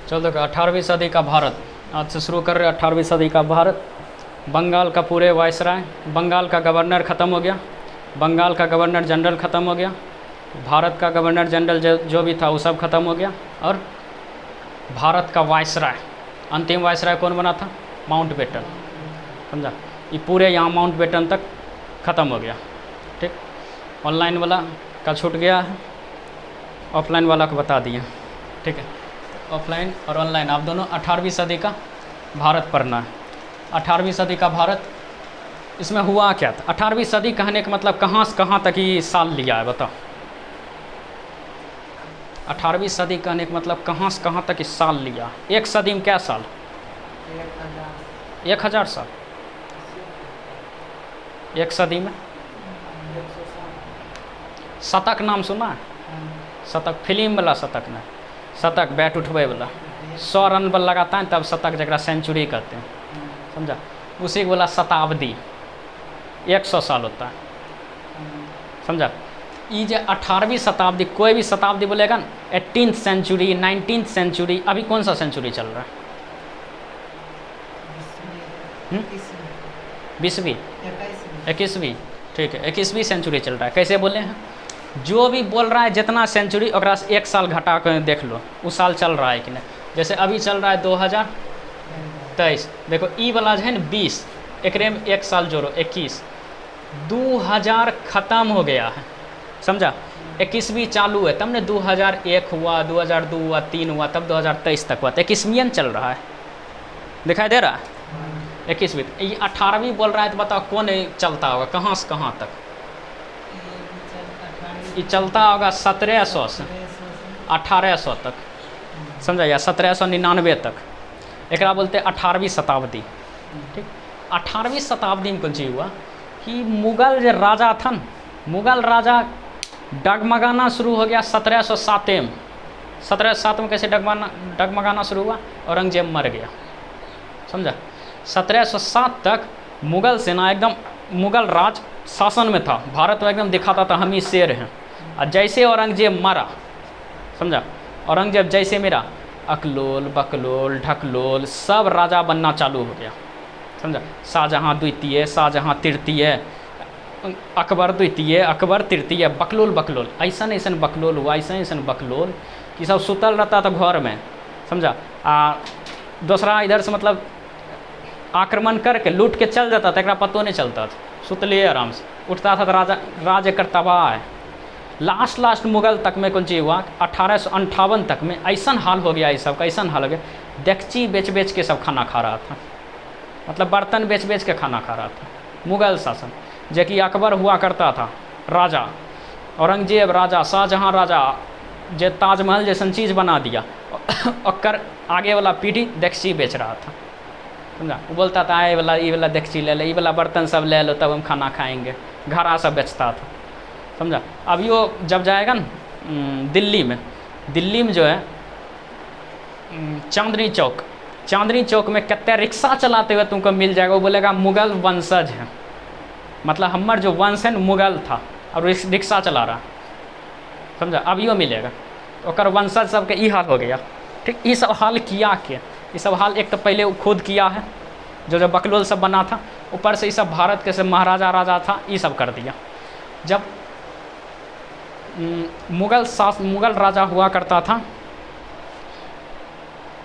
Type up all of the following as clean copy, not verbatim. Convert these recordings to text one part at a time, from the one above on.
चलो देखो 18वीं सदी का भारत, आज से शुरू कर रहे 18वीं सदी का भारत। बंगाल का पूरे वायसराय, बंगाल का गवर्नर ख़त्म हो गया, बंगाल का गवर्नर जनरल ख़त्म हो गया, भारत का गवर्नर जनरल जो भी था वो सब ख़त्म हो गया, और भारत का वायसराय, अंतिम वायसराय कौन बना था? Mountbatten. समझा? ये पूरे यहाँ माउंट बेटन तक ख़त्म हो गया। ठीक, ऑनलाइन वाला का छूट गया है, ऑफलाइन वाला को बता दिए। ठीक है, ऑफलाइन और ऑनलाइन आप दोनों 18वीं सदी का भारत पढ़ना है। 18वीं सदी का भारत, इसमें हुआ क्या था? 18वीं सदी कहने का मतलब कहाँ से कहाँ तक ये साल लिया है बताओ? 18वीं सदी कहने का मतलब कहाँ से कहाँ तक इस साल लिया? एक सदी में क्या साल? 1000 साल। एक सदी में शतक नाम सुना है? शतक फिल्म वाला शतक नहीं, शतक बैट उठवे वाला, 100 रन पर लगाता है तब शतक, जरा सेंचुरी कहते हैं। समझा? उसी को बोला शताब्दी, 100 साल होता है। समझा? ये जो 18वीं शताब्दी, कोई भी शताब्दी बोलेगा ना, 18th सेंचुरी, 19th सेंचुरी, अभी कौन सा सेंचुरी चल रहा है? 20वीं, 21वीं। ठीक है, 21वीं सेंचुरी चल रहा है। कैसे बोले हैं? जो भी बोल रहा है जितना सेंचुरी, ओकरा से एक साल घटा कर देख लो उस साल चल रहा है कि नहीं। जैसे अभी चल रहा है 2023, देखो ई वाला जो है ना 20, एकरे में एक साल जोड़ो 21, 2000 ख़त्म हो गया है। समझा? 21वीं चालू है, तब ने 2001 हुआ, 2002 हुआ, 3 हुआ, तब 2023 तक हुआ, तो 21वीं चल रहा है। दिखाई दे रहा है? 21वीं। ये 18वीं बोल रहा है, तो बताओ कौन चलता होगा, कहाँ से कहाँ तक? ये चलता होगा 1700 से 1800 तक। समझा? या 1799 तक। एक बोलते हैं 18वीं शताब्दी। ठीक, 18वीं शताब्दी में कौन चीज़ हुआ कि मुगल जो राजा था न, मुगल राजा डगमगाना शुरू हो गया 1707 में। 1707 में कैसे डगमगाना शुरू हुआ? औरंगजेब मर गया। समझा? 1707 तक मुगल सेना एकदम, मुगल राज शासन में था, भारत में एकदम दिखाता था हम ही शेर हैं। और जैसे औरंगजेब मरा, समझा, औरंगजेब जैसे मेरा, अकलोल, बकलोल, ढकलोल सब राजा बनना चालू हो गया। समझा? शाहजहाँ द्वितीय, शाहजहाँ तृतीय, अकबर द्वितीय, अकबर तृतीय, बकलोल बकलोल, ऐसन ऐसन बकलोल हुआ, ऐसन ऐसन बकलोल कि सब सुतल रहता था घर में। समझा? दूसरा इधर से मतलब आक्रमण करके लूट के चल जाता था, एक पतो नहीं चलता था, सुतले आराम से उठता था, तो राज एक तबाह है। लास्ट मुगल तक में कौन चीज़ हुआ? 1858 तक में ऐसा हाल हो गया, ये सब का ऐसा हाल हो गया, डेगची बेच बेच के सब खाना खा रहा था, मतलब बर्तन बेच बेच के खाना खा रहा था मुगल शासन। जो कि अकबर हुआ करता था राजा, औरंगजेब राजा, शाहजहाँ राजा, जो ताजमहल जैसन चीज़ बना दिया, और आगे वाला पीढ़ी डेगची बेच रहा था। समझा? वो बोलता था ये वाला डेगची ले ले, ये वाला बर्तन सब ले लो तब हम खाना खाएंगे, घड़ा सब बेचता था। समझा? अब यो जब जाएगा ना दिल्ली में जो है चांदनी चौक में कितने रिक्शा चलाते हुए तुमको मिल जाएगा, वो बोलेगा मुगल वंशज है, मतलब हमार जो वंश है मुगल था और रिक्शा चला रहा। समझा? अब यो मिलेगा, और वंशज सबके ये हाल हो गया। ठीक, ये सब हाल किया के, ये सब हाल एक तो पहले खुद किया है, जो बकलोल सब बना था, ऊपर से ये सब भारत के सब महाराजा राजा था, ये सब कर दिया। जब मुगल राजा हुआ करता था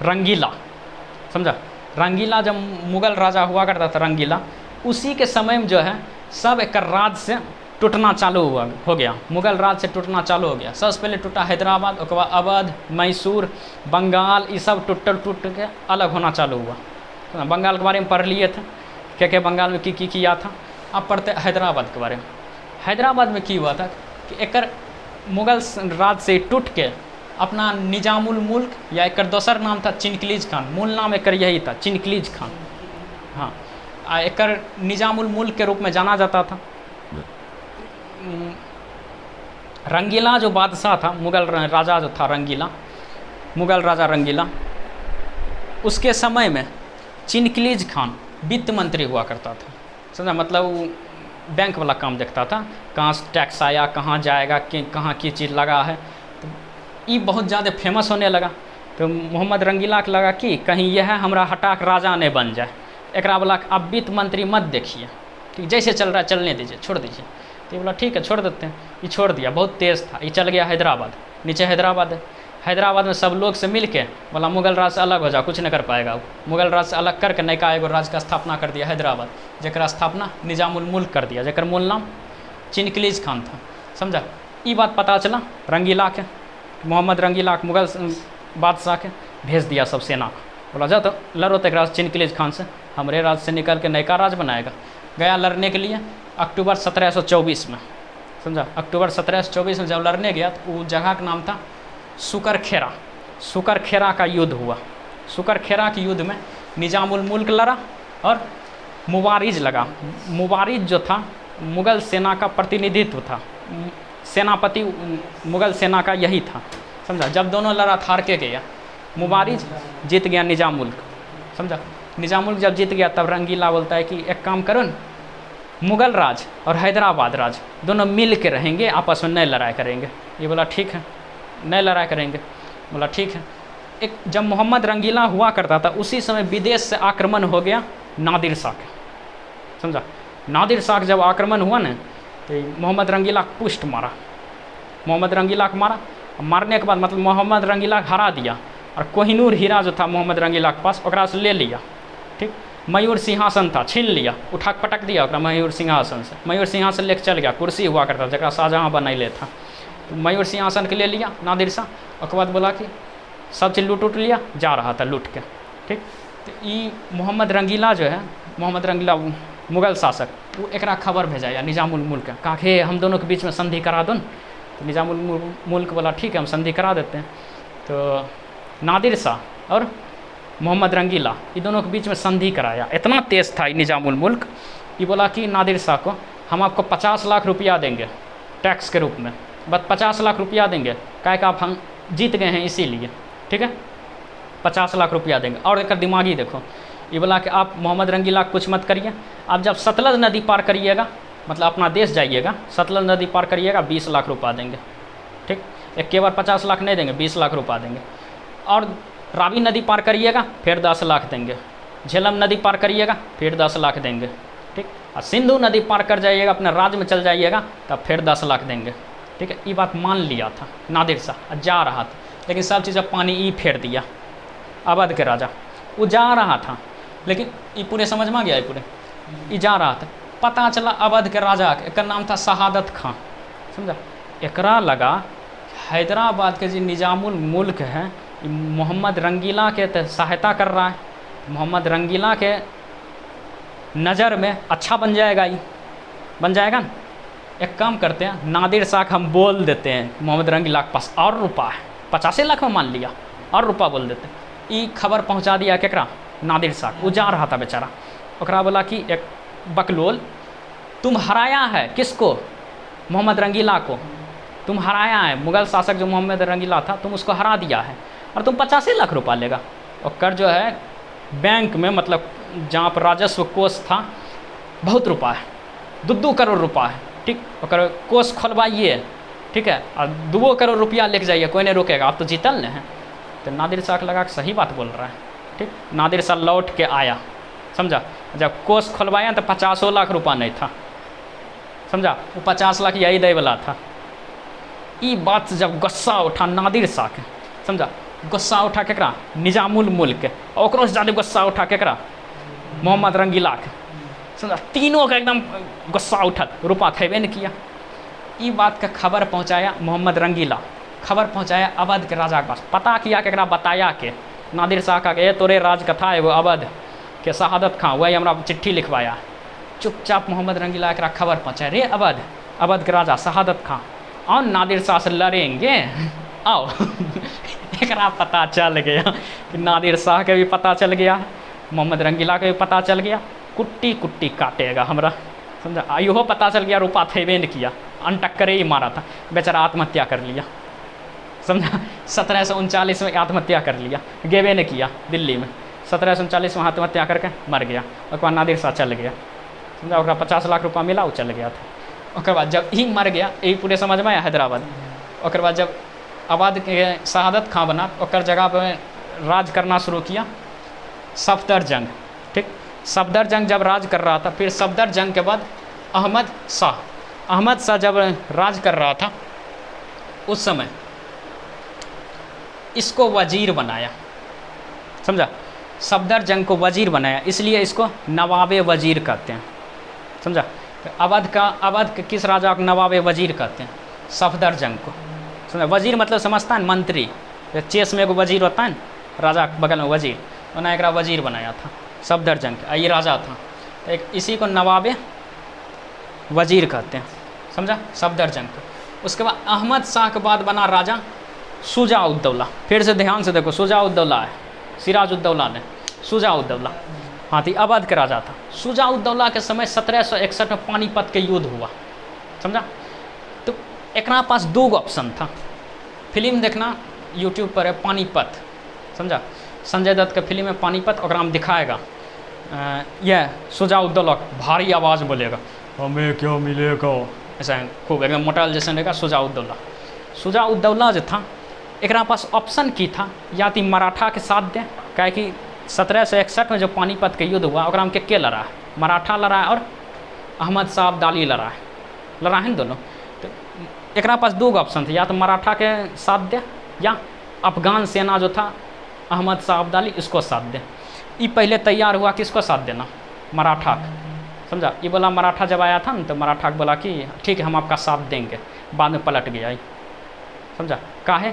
रंगीला। समझा? रंगीला जब मुगल राजा हुआ करता था रंगीला, उसी के समय में जो है सब एक राज से टूटना चालू हो गया, मुगल राज से टूटना चालू हो गया। सबसे पहले टूटा हैदराबाद, उसके बाद अवध, मैसूर, बंगाल, ये सब टूट के अलग होना चालू हुआ। तो बंगाल के बारे में पढ़ लिए थे, क्या बंगाल में की किया था। अब पढ़ते हैदराबाद के बारे में। हैदराबाद में की हुआ था कि एक मुगल राज से टूट के अपना निजामुल मुल्क, या एक दोसर नाम था चिनकलीज खान, मूल नाम एक यही था चिनकलीज खान। हाँ, एक निजामुल मुल्क के रूप में जाना जाता था। रंगीला जो बादशाह था, मुगल राजा जो था रंगीला, मुगल राजा रंगीला, उसके समय में चिनकलीज खान वित्त मंत्री हुआ करता था। समझा? मतलब बैंक वाला काम देखता था, कहाँ से टैक्स आया, कहाँ जाएगा, कहाँ की चीज़ लगा है। तो ये बहुत ज़्यादा फेमस होने लगा। तो मोहम्मद रंगीला के लगा कि कहीं यह हमरा हटा के राजा नहीं बन जाए, एकरा बोला अब वित्त मंत्री मत देखिए, ठीक जैसे चल रहा है चलने दीजिए, छोड़ दीजिए। तो ये बोला ठीक है छोड़ देते हैं। ये छोड़ दिया, बहुत तेज़ था, ये चल गया हैदराबाद। नीचे हैदराबाद है, हैदराबाद में सब लोग से मिल के बोला मुगल राज से अलग हो जाओ, कुछ नहीं कर पाएगा। मुगल राज से अलग करके नयका एगो राज का स्थापना कर दिया हैदराबाद, जरा स्थापना निजामुल मुल्क कर दिया, जर मूल नाम चिनकलीज खान था। समझा, ये बात पता चला रंगीला के, मोहम्मद रंगीला के मुगल बादशाह के भेज दिया सब सेना को, बोला जा तो लड़ो तक चिनकलीज खान से, हमारे राज से निकल के नयका राज बनाएगा। गया लड़ने के लिए अक्टूबर 1724 में। समझा, अक्टूबर 1724 में जब लड़ने गया तो वो जगह का नाम था सुकरखेरा। सुकरखेरा का युद्ध हुआ। सुकरखेरा के युद्ध में निजामुल मुल्क लड़ा और मुबारिज लगा। मुबारिज जो था मुग़ल सेना का प्रतिनिधित्व था, सेनापति मुग़ल सेना का यही था। समझा, जब दोनों लड़ा हार के गया, मुबारिज जीत गया निजाम मुल्क। समझा, निजाम मुल्क जब जीत गया तब रंगीला बोलता है कि एक काम करो न, मुग़ल राज और हैदराबाद राज दोनों मिल के रहेंगे, आपस में नहीं लड़ाई करेंगे। ये बोला ठीक है, नहीं लड़ाई करेंगे। बोला ठीक है। एक जब मोहम्मद रंगीला हुआ करता था उसी समय विदेश से आक्रमण हो गया नादिर शाह का। समझा, नादिर शाह जब आक्रमण हुआ ना तो मोहम्मद रंगीला को पुष्ट मारा, मोहम्मद रंगीला को मारा। मारने के बाद मतलब मोहम्मद रंगीला को हरा दिया और कोहिनूर हीरा जो था मोहम्मद रंगीला के पास ओकरा से ले लिया। ठीक, मयूर सिंहासन था, छीन लिया, उठा के पटक दिया ओकरा मयूर सिंहासन से। मयूर सिंहासन लेके चल गया, कुर्सी हुआ करता जरा शाहजहाँ बनैले था, तो मयूर सिंहासन के ले लिया नादिर शाह। उसके बाद बोला कि सब चीज़ लूट उट लिया, जा रहा था लूट के। ठीक, तो ये मोहम्मद रंगीला जो है, मोहम्मद रंगीला मुग़ल शासक, वो एकरा खबर भेजा या निजामुल मुल्क कहा कि हम दोनों के बीच में संधि करा दो। तो निजामुल मुल्क बोला ठीक है हम संधि करा देते हैं। तो नादिर शाह और मोहम्मद रंगीला ये दोनों के बीच में संधि कराया। इतना तेज़ था ये निजामुल मुल्क, ये बोला कि नादिर शाह को हम आपको 50 लाख रुपया देंगे टैक्स के रूप में, बस 50 लाख रुपया देंगे, क्या कि आप हम जीत गए हैं इसीलिए। ठीक है, 50 लाख रुपया देंगे। और एक दिमागी देखो, ये बोला कि आप मोहम्मद रंगीला कुछ मत करिए, आप जब सतलज नदी पार करिएगा, मतलब अपना देश जाइएगा, सतलज नदी पार करिएगा 20 लाख रुपया देंगे। ठीक, एक के बार 50 लाख नहीं देंगे, 20 लाख रुपया देंगे। और रावी नदी पार करिएगा फिर 10 लाख देंगे, झेलम नदी पार करिएगा फिर 10 लाख देंगे। ठीक, और सिंधु नदी पार कर जाइएगा, अपने राज्य में चल जाइएगा तब फिर 10 लाख देंगे। ठीक है, ये बात मान लिया था नादिर शाह, जा रहा था, लेकिन सब चीज़ पानी ही फेर दिया। अवध के राजा वो जा रहा था, लेकिन ये पूरे समझ में आ गया, ये पूरे ये जा रहा था। पता चला अवध के राजा एक नाम था शहादत खां। समझा, एकरा लगा हैदराबाद के जो निजामुल मुल्क है मोहम्मद रंगीला के सहायता कर रहा है, मोहम्मद रंगीला के नज़र में अच्छा बन जाएगा, ये बन जाएगा ना। एक काम करते हैं, नादिर शाह हम बोल देते हैं मोहम्मद रंगीला के पास और रुपया है, 50 लाख में मान लिया, और रुपया बोल देते हैं। ये खबर पहुंचा दिया केकरा, नादिर शाह। वो जा रहा था बेचारा, ओकरा बोला कि एक बकलोल तुम हराया है किसको, मोहम्मद रंगीला को तुम हराया है, मुग़ल शासक जो मोहम्मद रंगीला था तुम उसको हरा दिया है और तुम 50 लाख रुपया लेगा। और कर जो है बैंक में, मतलब जहाँ पर राजस्व कोष था, बहुत रुपया है, 2 करोड़ रुपया है। ठीक, और कोष खोलवाइए, ठीक है, और 2 करोड़ रुपया लेके जाइए, कोई नहीं रोकेगा, आप तो जीतल न है। तो नादिर शाह लगा कि सही बात बोल रहा है। ठीक, नादिर शाह लौट के आया। समझा, जब कोष खोलवाया तो 50 लाख रुपया नहीं था। समझा, वो 50 लाख यही दे वाला था। ये बात से जब गुस्सा उठा नादिर शाह के, समझा, गुस्सा उठा केकरा, निजामुल मुल्क के, और ओकरो से ज़्यादा गुस्सा उठा केकरा, मोहम्मद रंगीला के। समझा, तीनों का एकदम गुस्सा उठल, रुपया खेबे नहीं किया। ये बात का खबर पहुंचाया मोहम्मद रंगीला, खबर पहुंचाया अवध के राजा के पास। पता किया केकरा, बताया के नादिर शाह का ये तोरे राज कथा है, वो अवध के शहादत खां वही हमारा चिट्ठी लिखवाया। चुपचाप मोहम्मद रंगीला एकरा खबर पहुँचाए, रे अवध के राजा शहादत खां आओ नादिर शाह से लड़ेंगे, आओ। एकरा पता चल गया कि नादिर शाह के भी पता चल गया, मोहम्मद रंगीला के भी पता चल गया, कुट्टी कुट्टी काटेगा हमरा। समझा, इहो पता चल गया, रुपया थेबे नहीं किया, अनटक्करे ही मारा था, बेचारा आत्महत्या कर लिया। समझा, 1739 में आत्महत्या कर लिया, गेबे ने किया दिल्ली में, 1739 में आत्महत्या करके मर गया। उसके बाद नादिर शाह चल गया। समझा, ओकरा 50 लाख रुपया मिला, वो चल गया था। उसके बाद जब ही मर गया, यही पूरे समझ में आया हैदराबाद। उसके बाद जब अवध के शहादत खां बना, ओकर जगह पे राज करना शुरू किया? सफदरजंग। ठीक, सफदरजंग जब राज कर रहा था, फिर सफदरजंग के बाद अहमद शाह जब राज कर रहा था, उस समय इसको वजीर बनाया। समझा? सफदरजंग को वजीर बनाया, इसलिए इसको नवाबे वजीर कहते हैं। समझा? अवध के किस राजा को नवाबे वजीर कहते हैं? सफदरजंग को। समझा? वजीर मतलब समझता है मंत्री, चेस में एगो वजीर होता है, राजा के बगल में वजीर, उन्हें एक वजीर बनाया था सफदरजंग का, ये राजा था, एक इसी को नवाबे वजीर कहते हैं। समझा? सफदरजंग को। उसके बाद अहमद शाह के बाद बना राजा शुजा-उद-दौला। फिर से ध्यान से देखो, शुजा-उद-दौला है, सिराज-उद-दौला ने, शुजा-उद-दौला। हाँ, तो अवध के राजा था। शुजा-उद-दौला के समय 1761 में पानीपत के युद्ध हुआ। समझा? तो एकरा पास दो ऑप्शन था। फिल्म देखना यूट्यूब पर है, पानीपत। समझा? संजय दत्त के फिल्म में पानीपत, और में दिखाएगा यह शुजा-उद-दौला भारी आवाज़ बोलेगा, हमें क्या मिलेगा, ऐसा खूब एकदम मोटा जैसे रहेगा शुजा-उद-दौला। शुजा-उद-दौला जो था, एकरा पास ऑप्शन की था, या तो मराठा के साथ दें, क्या कि 1761 में जो पानीपत के युद्ध हुआ, ओकरा में के लड़ा है? मराठा लड़ा है और अहमद शाह अब्दाली लड़ा है न दोनों। तो एकरा पास दो ऑप्शन थे, या तो मराठा के साथ दे, या अफगान सेना जो था अहमद शाह अब्दाली, इसको साथ दे। ये पहले तैयार हुआ किसको साथ देना? मराठा। समझा? ये बोला, मराठा जब आया था ना, तो मराठा को बोला कि ठीक है हम आपका साथ देंगे, बाद में पलट गया। समझा? काहे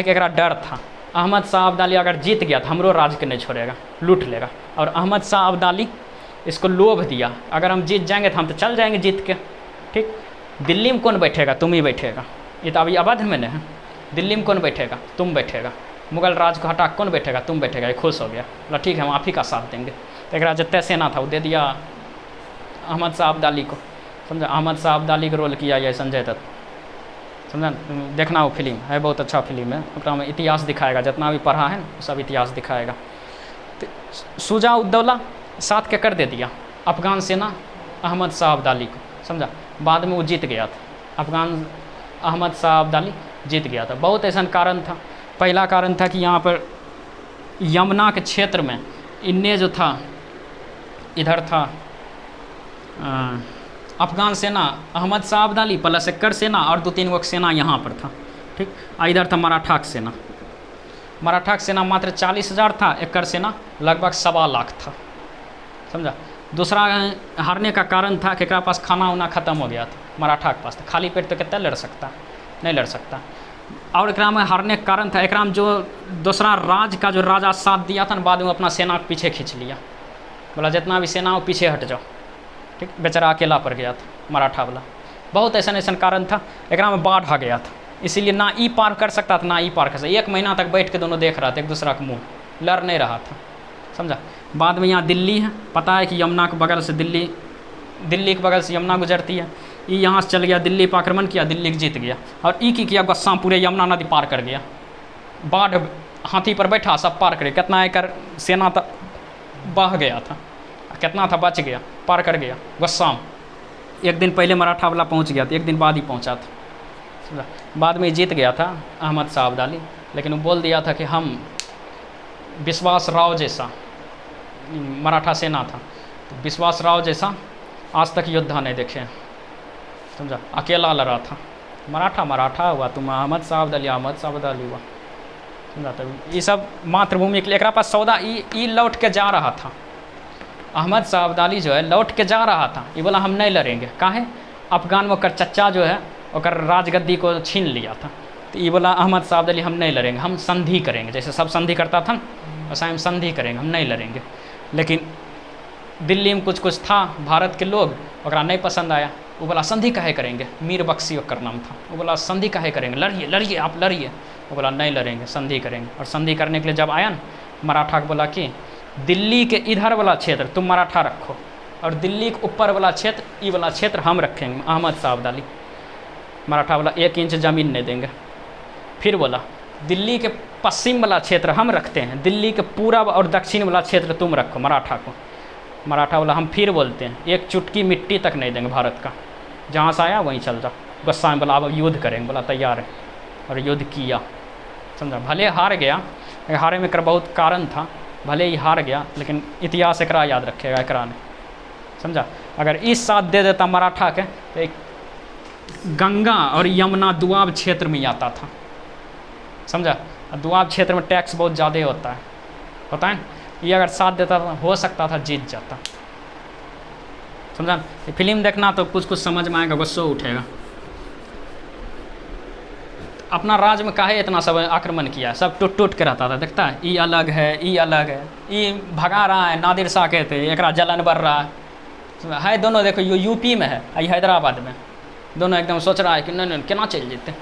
कि एकरा डर था, अहमद शाह अब्दाली अगर जीत गया तो हमरो राज के नहीं छोड़ेगा, लूट लेगा। और अहमद शाह अब्दाली इसको लोभ दिया, अगर हम जीत जाएंगे तो हम तो चल जाएंगे जीत के। ठीक, दिल्ली में कौन बैठेगा? तुम ही बैठेगा। ये तो अभी अवध में नहीं है, दिल्ली में कौन बैठेगा? तुम बैठेगा। मुगल राज को हटा कौन बैठेगा? तुम बैठेगा। ये खुश हो गया, बोला ठीक है हम आप ही का साथ देंगे। तो एक जितने सेना था वो दे दिया अहमद शाह अब्दाली को। समझा? अहमद शाह अब्दाली का रोल किया ये संजय दत्त। समझा? देखना वो फिल्म है, बहुत अच्छा फिल्म है, उसका में इतिहास दिखाएगा, जितना भी पढ़ा है ना सब इतिहास दिखाएगा। तो शुजा-उद-दौला साथ के कर दे दिया अफगान सेना अहमद शाह अब्दाली को। समझा? बाद में वो जीत गया था, अफगान अहमद शाह अब्दाली जीत गया था। बहुत ऐसा कारण था। पहला कारण था कि यहाँ पर यमुना के क्षेत्र में इनने जो था, इधर था अफगान सेना अहमद शाह अब्दाली प्लस एक्कर सेना, और 2-3 गो सेना यहाँ पर था। ठीक, इधर था मराठा की सेना। मराठा की सेना मात्र 40,000 था, एक्कर सेना लगभग 1.25 लाख था। समझा? दूसरा हारने का कारण था कि एकरा पास खाना वाना ख़त्म हो गया था, मराठा के पास था। खाली पेट तो कितना लड़ सकता? नहीं लड़ सकता। और एकरा में हारने का कारण था, एकरा में जो दूसरा राज का जो राजा साथ दिया था ना, बाद में अपना सेना के पीछे खींच लिया, बोला जितना भी सेना हो पीछे हट जाओ। ठीक, बेचारा अकेला पड़ गया था मराठा वाला। बहुत ऐसा कारण था। एकरा में बाढ़ आ गया था, इसीलिए ना ई पार कर सकता था ना ई पार कर सकता। 1 महीना तक बैठ के दोनों देख रहा था एक दूसरा का मुँह, लड़ नहीं रहा था। समझा? बाद में यहाँ दिल्ली है, पता है कि यमुना के बगल से दिल्ली के बगल से यमुना गुजरती है। ये यहाँ से चल गया, दिल्ली पर आक्रमण किया, दिल्ली जीत गया। और ई की किया, गुस्सा पूरे यमुना नदी पार कर गया। बाढ़ हाथी पर बैठा, सब पार करे। कितना एकड़ सेना तक बह गया था, कितना था बच गया, पार कर गया। गुस्सा एक दिन पहले मराठा वाला पहुँच गया था, एक दिन बाद ही पहुँचा था। बाद में जीत गया था अहमद शाह अब्दाली, लेकिन वो बोल दिया था कि हम विश्वास राव जैसा, मराठा सेना था, तो विश्वास राव जैसा आज तक योद्धा नहीं देखे। समझा? अकेला लड़ा था, मराठा हुआ, तुम अहमद शाह अब्दाली हुआ। समझा? तो ये सब मातृभूमि के लिए एकरा पास सौदा ई लौट के जा रहा था। अहमद शाह अब्दाली जो है लौट के जा रहा था, ये बोला हम नहीं लड़ेंगे। काहे? अफगान में ओकर चच्चा जो है ओकर राजगद्दी को छीन लिया था, तो ये बोला अहमद शाह अब्दाली हम नहीं लड़ेंगे, हम संधि करेंगे। जैसे सब संधि करता था वैसा हम संधि करेंगे, हम नहीं लड़ेंगे। लेकिन दिल्ली में कुछ था भारत के लोग, ओकरा नहीं पसंद आया। वो बोला संधि काहे करेंगे, मीर बख्शी ओकर नाम था। वो बोला संधि काहे करेंगे, लड़िए आप लड़िए। वो बोला नहीं लड़ेंगे, संधि करेंगे। और संधि करने के लिए जब आया ना, मराठा को बोला कि दिल्ली के इधर वाला क्षेत्र तुम मराठा रखो, और दिल्ली के ऊपर वाला क्षेत्र, ये वाला क्षेत्र हम रखेंगे, अहमद शाह अब्दाली। मराठा वाला 1 इंच ज़मीन नहीं देंगे। फिर बोला दिल्ली के पश्चिम वाला क्षेत्र हम रखते हैं, दिल्ली के पूरब और दक्षिण वाला क्षेत्र तुम रखो मराठा को। मराठा वाला हम फिर बोलते हैं 1 चुटकी मिट्टी तक नहीं देंगे भारत का, जहाँ से आया वहीं चल जाओ। गुस्सा में बोला अब युद्ध करेंगे, बोला तैयार है, और युद्ध किया। समझा? भले हार गया, हारे में एक बहुत कारण था, भले ही हार गया लेकिन इतिहास एकरा याद रखेगा एकरा ने, समझा। अगर इस साथ दे देता मराठा के तो एक गंगा और यमुना दुआब क्षेत्र में आता था, समझा। दुआब क्षेत्र में टैक्स बहुत ज़्यादा होता है, ये अगर साथ देता था हो सकता था जीत जाता, समझा। ये फिल्म देखना तो कुछ कुछ समझ में आएगा, गुस्सा उठेगा। अपना राज्य में काहे इतना सब आक्रमण किया, सब टूट टूट के रहता था, देखता है ये अलग है, ये अलग है, ये भगा रहा है नादिर शाह के थे, एक जलन बढ़ रहा है दोनों। देखो ये यूपी में है, ये हैदराबाद में, दोनों एकदम सोच रहा है कि नहीं केना चल जेते,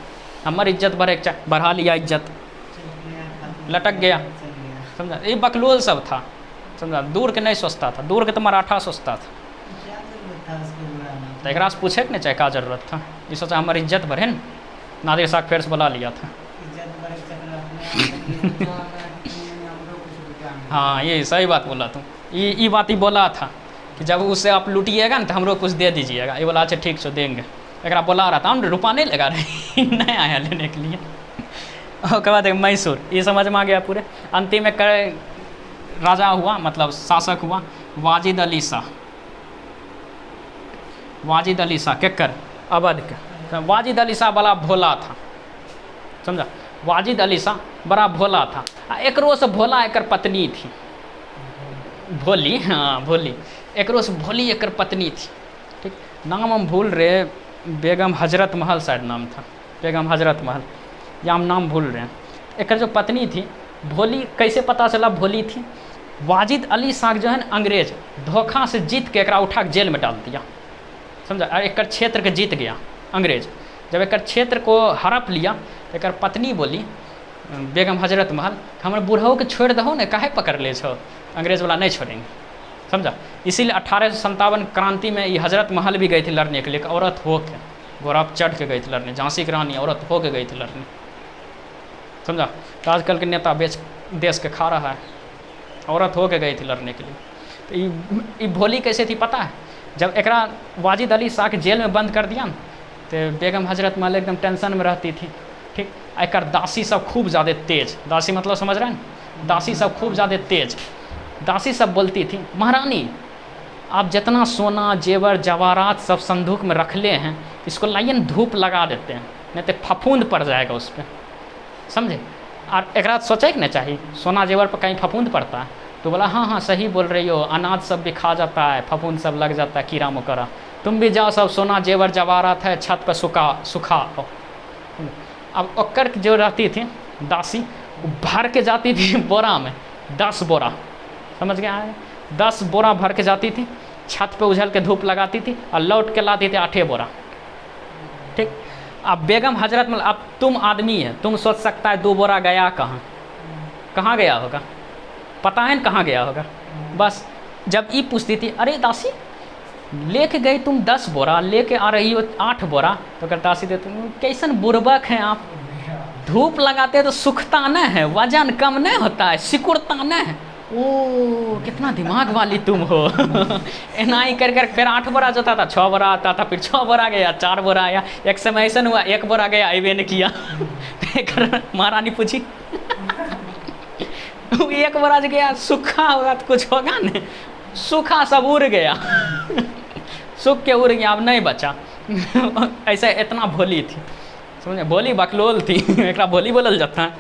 हमारी इज्जत बढ़ा लिया, इज्जत लटक गया, समझा। ये बकलोल सब था, समझा। दूर के नहीं सोचता था, दूर के तो मराठा सोचता था, तो एक से पूछे कि नहीं चाहे क्या जरूरत था, ये सोचा हमारी इज्जत बढ़े न, नादिर शाह फिर से बुला लिया था। हाँ ये सही बात बोला तुम, ये बात ही बोला था कि जब उससे आप लूटिएगा ना तो हमरो कुछ दे दीजिएगा। ये बोला अच्छा ठीक से देंगे, एक बोला रहा था हम रुपया नहीं लगा रहे नहीं आया लेने के लिए। उसके बाद मैसूर, ये समझ में आ गया पूरे। अंतिम में राजा हुआ, मतलब शासक हुआ वाजिद अली शाह। वाजिद अली शाह केकर, अवध के। तो वाजिद अली शाह बड़ा भोला था, समझा। वाजिद अली शाह बड़ा भोला था, एकरो से भोला एकर पत्नी थी, भोली, हाँ भोली, एकरो से भोली एकर पत्नी थी, ठीक। नाम हम भूल रहे, बेगम हजरत महल शायद नाम था, बेगम हजरत महल, या हम नाम भूल रहे हैं। एकर जो पत्नी थी भोली, कैसे पता चला भोली थी, वाजिद अली शाह जो है ना अंग्रेज धोखा से जीत के एकरा उठा के जेल में डाल दिया, समझा। और एकर क्षेत्र के जीत गया अंग्रेज, जब एकर क्षेत्र को हड़प लिया तो एकर पत्नी बोली बेगम हजरत महल, हमारे बूढ़ों के छोड़ दहो ने, काहे पकड़ ले छो, अंग्रेज वाला नहीं छोड़ेंगे, समझा। इसीलिए 1857 क्रांति में ये हजरत महल भी गई थी लड़ने के लिए, एक औरत हो के, घोड़ा पर चढ़ के गई थी लड़ने, झांसी की रानी औरत हो के गई थी लड़ने, समझा। तो आजकल के नेता बेच देश के खा रहा है, औरत हो के गई थी लड़ने के लिए। तो ये भोली कैसे थी पता है, जब एकरा वाजिद अली शाह के जेल में बंद कर दिया न, तो बेगम हजरत महल एकदम टेंशन में रहती थी, ठीक। एकर दासी सब खूब ज़्यादा तेज, दासी मतलब समझ रहे हैं, दासी सब खूब ज़्यादा तेज, दासी सब बोलती थी महारानी आप जितना सोना जेवर जवाहरात सब संदूक में रख ले हैं, इसको लाइए धूप लगा देते हैं, नहीं तो फफूंद पड़ जाएगा उस पर, समझे। और एक सोचे कि नहीं चाहिए सोना जेवर पर कहीं फफूंद पड़ता है, तो बोला हाँ हाँ सही बोल रही हो, अनाज सब भी खा जाता है, फफूंद सब लग जाता है, कीड़ा मकोड़ा, तुम भी जाओ सब सोना जेवर जवाहरात है छत पर सुखा। अब ओकर जो रहती थी दासी, भर के जाती थी बोरा में, 10 बोरा, समझ गया है, 10 बोरा भर के जाती थी, छत पे उझल के धूप लगाती थी और लौट के लाती थी 8 बोरा, ठीक। अब बेगम हजरत महल, अब तुम आदमी है, तुम सोच सकता है 2 बोरा गया कहाँ गया होगा, पता है न कहाँ गया होगा। बस जब ये पूछती थी अरे दासी लेके गई तुम 10 बोरा, लेके आ रही हो 8 बोरा, तो कहता दासी देती कैसन बुर्बक हैं आप, धूप लगाते तो सूखता न है, वजन कम नहीं होता है, सिकुड़ता न है, ओ कितना दिमाग वाली तुम हो। एना ही कर कर फिर 8 बोरा जाता था, 6 बोरा आता था, फिर 6 बोरा गया, 4 बोरा आया, एक समय ऐसा हुआ 1 बोरा गया अबे ने किया। महारानी पूछी 1 बोरा गया सूखा होगा तो कुछ होगा न, सूखा सब उड़ गया, सूख के उड़ गया, अब नहीं बचा। ऐसे इतना भोली थी, समझे, भोली बकलोल थी, एक भोली बोलल जाता है,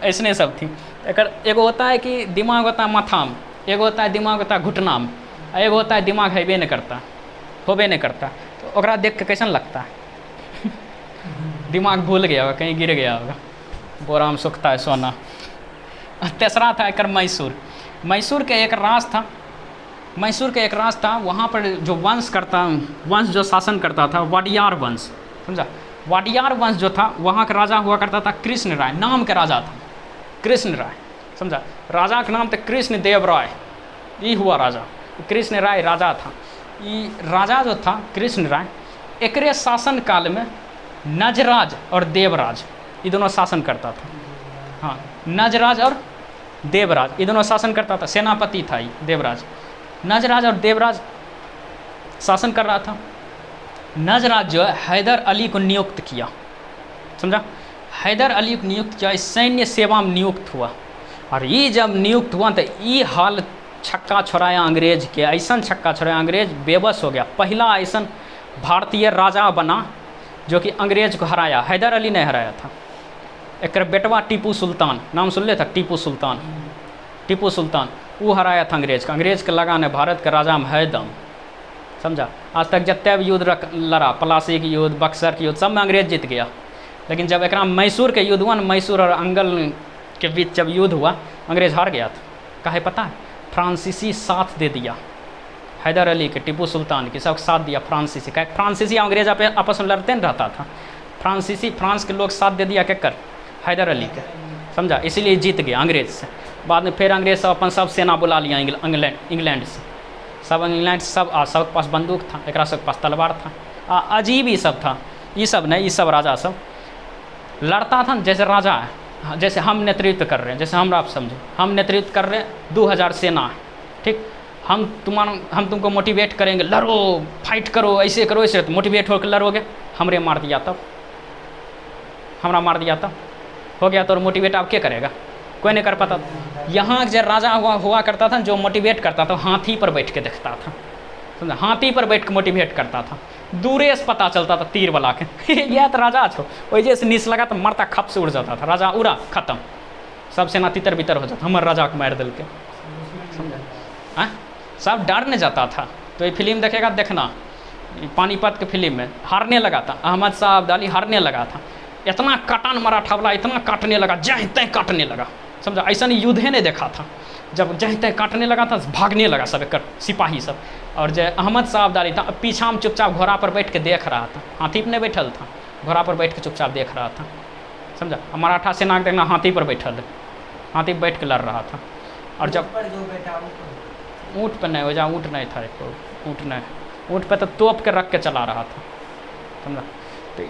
ऐसने सब थी। एगो होता है कि दिमाग होता है माथा में, एगो होता है दिमाग होता है घुटना में, एगो होता है दिमाग होबे नहीं करता, तो ओकरा देख के कैसन लगता है। दिमाग भूल गया होगा, कहीं गिर गया होगा, बोरा में सूखता है सोना। तीसरा था एक मैसूर के एक राज था, वहाँ पर जो वंश जो शासन करता था वाडियार वंश, समझा। वाडियार वंश जो था वहाँ का राजा हुआ करता था कृष्ण राय नाम के राजा था, कृष्ण राय, समझा। राजा का नाम था कृष्ण देव राय, ये हुआ राजा, कृष्ण राय राजा था। ये राजा जो था कृष्ण राय, एकरे शासन काल में नजराज और देवराज ये दोनों शासन करता था। हाँ, नजराज और देवराज ये दोनों शासन करता था, सेनापति था ये देवराज। नजराज और देवराज शासन कर रहा था। नजराज जो है हैदर अली को नियुक्त किया, समझा। हैदर अली को नियुक्त किया, सैन्य सेवा में नियुक्त हुआ। और ये जब नियुक्त हुआ तो ये हाल छक्का छोड़ाया अंग्रेज के, ऐसा छक्का छोड़ाया अंग्रेज बेबस हो गया। पहला ऐसा भारतीय राजा बना जो कि अंग्रेज को हराया, हैदर अली ने हराया था। एक बेटवा टीपू सुल्तान, नाम सुन ले था, टीपू सुल्तान, टीपू सुल्तान वो हराया था अंग्रेज का। अंग्रेज के लगा ने भारत के राजा में है दम, समझा। आज तक जितने भी युद्ध लड़ा, प्लासी के युद्ध, बक्सर के युद्ध, सब में अंग्रेज जीत गया। लेकिन जब एक मैसूर के युद्ध हुआ ना, मैसूर और अंगल के बीच जब युद्ध हुआ, अंग्रेज हार गया था। काहे पता है? फ्रांसीसी साथ दे दिया हैदर अली के, टीपू सुल्तान के, सब साथ दिया फ्रांसीसी। क्या फ्रांसीसी अंग्रेज आपस में लड़ते नहीं रहता था, फ्रांसीसी फ्रांस के लोग साथ दे दिया क्या कर हैदर अली के, समझा। इसीलिए जीत गया अंग्रेज से। बाद में फिर अंग्रेज सब अपन सब सेना बुला लिया इंग्लैंड से, सब इंग्लैंड से सब सबके पास बंदूक था, एक सबके पास तलवार था। अजीब ही सब था, ये सब नहीं, ये सब राजा सब लड़ता था जैसे राजा है, जैसे हम नेतृत्व कर रहे हैं, जैसे हम आप समझो हम नेतृत्व कर रहे हैं 2000 सेना, ठीक। हम तुमको मोटिवेट करेंगे, लड़ो, फाइट करो, ऐसे करो, ऐसे, तो मोटिवेट होकर लड़ोगे, हमरे मार दिया तब, हमरा मार दिया तब हो गया। तो मोटिवेट आप क्या करेगा? कोई नहीं कर पाता। यहाँ जब राजा हुआ करता था, जो मोटिवेट करता था हाथी पर बैठ के देखता था, समझा, हाथी पर बैठ के मोटिवेट करता था, दूरे से पता चलता था तीर वाला के यह तो राजा छो, वही से नीच लगा तो मरता खप से उड़ जाता था, राजा उड़ा खत्म, सब सेना तितर बितर हो जाता, हमारे राजा को मार दिल के, समझा। सब डरने जाता था। तो ये फिल्म देखेगा, देखना पानीपत के फिल्म में हारने लगा था, अहमद शाह अब्दाली हारने लगा था, इतना कटन मराठा वाला इतना काटने लगा, जय तय काटने लगा, समझा। ऐसा नहीं युद्ध ने देखा था, जब जय तय काटने लगा था भागने लगा सब एक सिपाही सब। और जय अहमद शाह अब्दाली था, पीछा में चुपचाप घोड़ा पर बैठ के देख रहा था, हाथी पर नहीं बैठल था, घोड़ा पर बैठ के चुपचाप देख रहा था, समझा। मराठा सेना के देखना हाथी पर बैठल है, हाथी पर बैठ के लड़ रहा था। और जब ऊँट पर नहीं हो जा, ऊँट नहीं था, एक ऊँट नहीं, ऊँट पर तो तोप के रख के चला रहा था, समझा। तो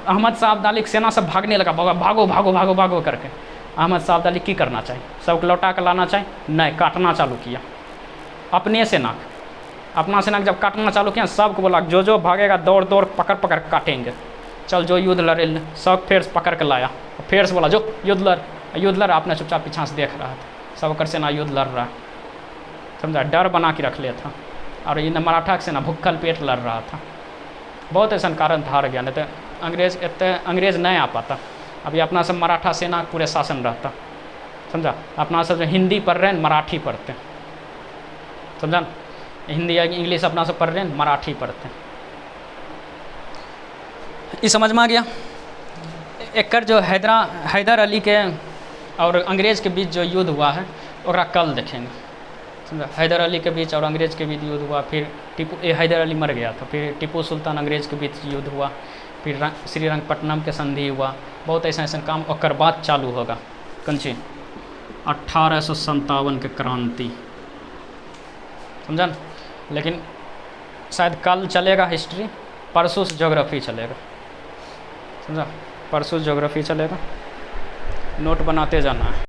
अहमद शाह अब्दाली की सेना सब भागने लगा, भागो भागो भागो भागो करके। अहमद शाह अब्दाली की करना चाहिए? सबको लौटा कर लाना चाहिए? नहीं, काटना चालू किया अपने सेना, अपना सेना जब काटना चालू किया, सबको बोला जो जो भागेगा दौड़ दौड़ पकड़ पकड़ काटेंगे, चल जो युद्ध लड़े, सब फिर पकड़ के लाया, फिर से बोला जो युद्ध लड़, आपने चुपचाप पीछा से देख रहा था, सब कर सेना युद्ध लड़ रहा है, समझा, डर बना के रख लिया था। और ये मराठा की सेना भुक्खल पेट लड़ रहा था। बहुत ऐसा कारण था, हार गया, नहीं तो अंग्रेज नहीं आ पाता। अभी अपना सब मराठा सेना पूरे शासन रहता, समझा। अपना सब जो हिंदी पढ़ रहे हैं, मराठी पढ़ते हैं, समझा। हिंदी या इंग्लिश अपना सब पढ़ रहे हैं, मराठी पढ़ते हैं। ये समझ में आ गया। एक जो हैदर अली के और अंग्रेज के बीच जो युद्ध हुआ है, ओकरा कल देखेंगे, समझा। हैदर अली के बीच और अंग्रेज के बीच युद्ध हुआ, फिर हैदर अली मर गया था, फिर टीपू सुल्तान अंग्रेज के बीच युद्ध हुआ, फिर श्रीरंगपट्टनम के संधि हुआ, बहुत ऐसा काम। और बाद चालू होगा कंची 1857 के क्रांति, समझा। लेकिन शायद कल चलेगा हिस्ट्री, परसों से ज्योग्राफी चलेगा, समझा, परसों ज्योग्राफी चलेगा। नोट बनाते जाना है।